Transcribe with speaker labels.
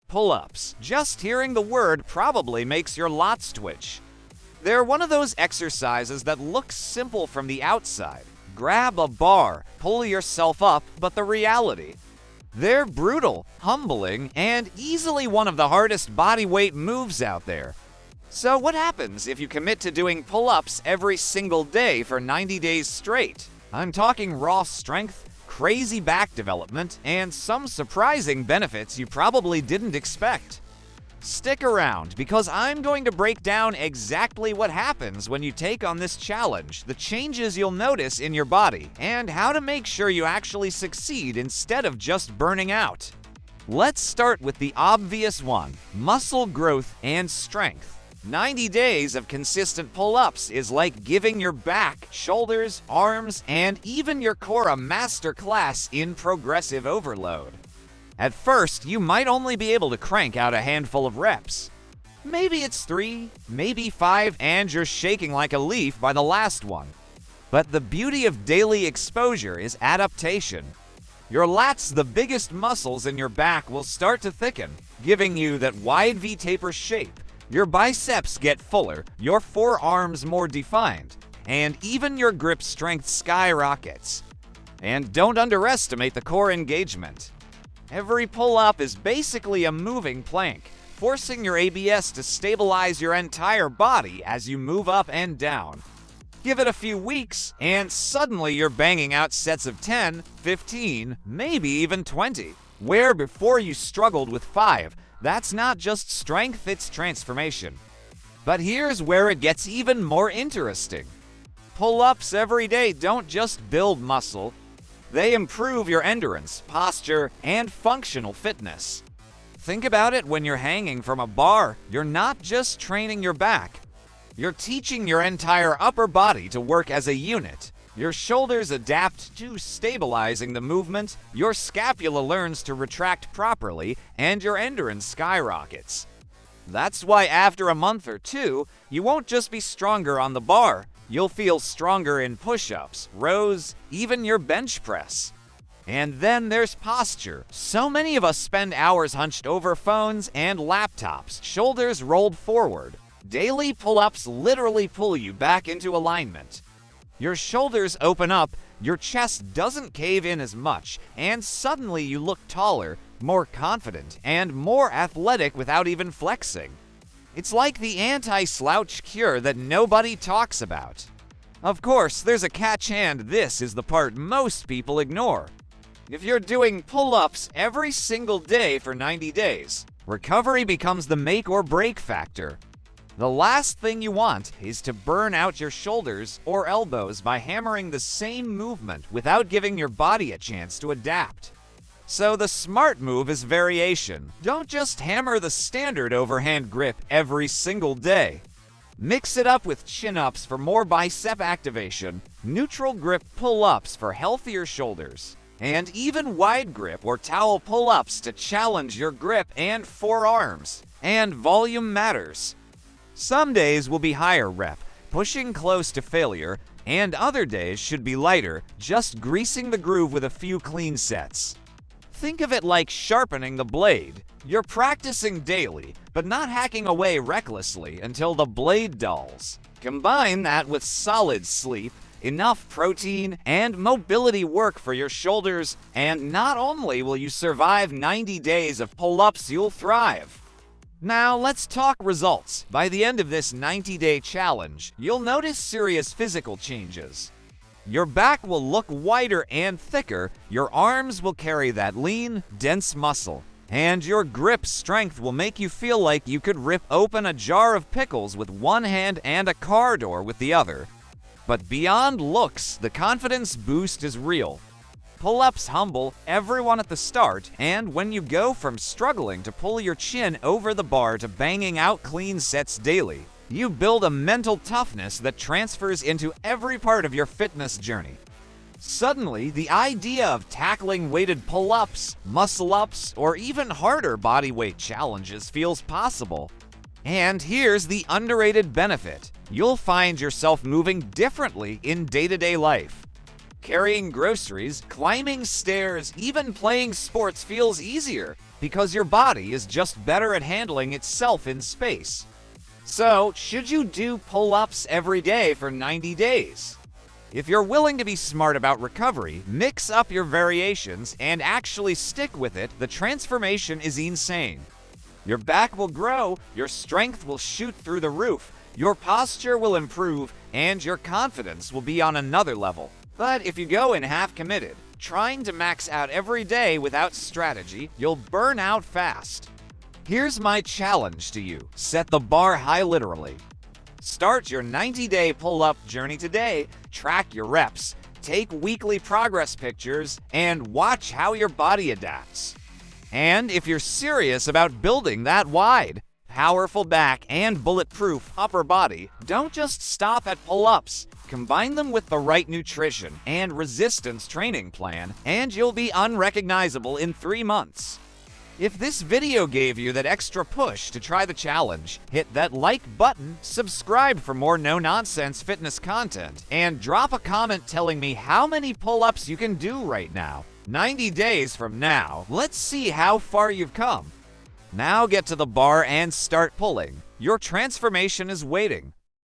Speaker 1: Pull-ups. Just hearing the word probably makes your lats twitch. They're one of those exercises that look simple from the outside. Grab a bar, pull yourself up, but the reality. They're brutal, humbling, and easily one of the hardest bodyweight moves out there. So what happens if you commit to doing pull-ups every single day for 90 days straight? I'm talking raw strength, crazy back development, and some surprising benefits you probably didn't expect. Stick around, because I'm going to break down exactly what happens when you take on this challenge, the changes you'll notice in your body, and how to make sure you actually succeed instead of just burning out. Let's start with the obvious one: muscle growth and strength. 90 days of consistent pull-ups is like giving your back, shoulders, arms, and even your core a master class in progressive overload. At first, you might only be able to crank out a handful of reps. Maybe it's 3, maybe 5, and you're shaking like a leaf by the last one. But the beauty of daily exposure is adaptation. Your lats, the biggest muscles in your back, will start to thicken, giving you that wide V-taper shape. Your biceps get fuller, your forearms more defined, and even your grip strength skyrockets. And don't underestimate the core engagement. Every pull-up is basically a moving plank, forcing your ABS to stabilize your entire body as you move up and down. Give it a few weeks, and suddenly you're banging out sets of 10, 15, maybe even 20, where before you struggled with 5. That's not just strength, it's transformation. But here's where it gets even more interesting. Pull-ups every day don't just build muscle, they improve your endurance, posture, and functional fitness. Think about it: when you're hanging from a bar, you're not just training your back. You're teaching your entire upper body to work as a unit. Your shoulders adapt to stabilizing the movement, your scapula learns to retract properly, and your endurance skyrockets. That's why after a month or two, you won't just be stronger on the bar. You'll feel stronger in push-ups, rows, even your bench press. And then there's posture. So many of us spend hours hunched over phones and laptops, shoulders rolled forward. Daily pull-ups literally pull you back into alignment. Your shoulders open up, your chest doesn't cave in as much, and suddenly you look taller, more confident, and more athletic without even flexing. It's like the anti-slouch cure that nobody talks about. Of course, there's a catch, and this is the part most people ignore. If you're doing pull-ups every single day for 90 days, recovery becomes the make or break factor. The last thing you want is to burn out your shoulders or elbows by hammering the same movement without giving your body a chance to adapt. So the smart move is variation. Don't just hammer the standard overhand grip every single day. Mix it up with chin-ups for more bicep activation, neutral grip pull-ups for healthier shoulders, and even wide grip or towel pull-ups to challenge your grip and forearms. And volume matters. Some days will be higher rep, pushing close to failure, and other days should be lighter, just greasing the groove with a few clean sets. Think of it like sharpening the blade. You're practicing daily, but not hacking away recklessly until the blade dulls. Combine that with solid sleep, enough protein, and mobility work for your shoulders, and not only will you survive 90 days of pull-ups, you'll thrive. Now let's talk results. By the end of this 90-day challenge, you'll notice serious physical changes. Your back will look wider and thicker, your arms will carry that lean, dense muscle, and your grip strength will make you feel like you could rip open a jar of pickles with one hand and a car door with the other. But beyond looks, the confidence boost is real. Pull-ups humble everyone at the start, and when you go from struggling to pull your chin over the bar to banging out clean sets daily, you build a mental toughness that transfers into every part of your fitness journey. Suddenly, the idea of tackling weighted pull-ups, muscle-ups, or even harder bodyweight challenges feels possible. And here's the underrated benefit: you'll find yourself moving differently in day-to-day life. carrying groceries, climbing stairs, even playing sports feels easier because your body is just better at handling itself in space. So, should you do pull-ups every day for 90 days? If you're willing to be smart about recovery, mix up your variations, and actually stick with it, the transformation is insane. Your back will grow, your strength will shoot through the roof, your posture will improve, and your confidence will be on another level. But if you go in half-committed, trying to max out every day without strategy, you'll burn out fast. Here's my challenge to you. Set the bar high literally. Start your 90-day pull-up journey today, track your reps, take weekly progress pictures, and watch how your body adapts. And if you're serious about building that wide, powerful back and bulletproof upper body, don't just stop at pull-ups. Combine them with the right nutrition and resistance training plan, and you'll be unrecognizable in 3 months. If this video gave you that extra push to try the challenge, hit that like button, subscribe for more no-nonsense fitness content, and drop a comment telling me how many pull-ups you can do right now. 90 days from now, let's see how far you've come. Now get to the bar and start pulling. Your transformation is waiting.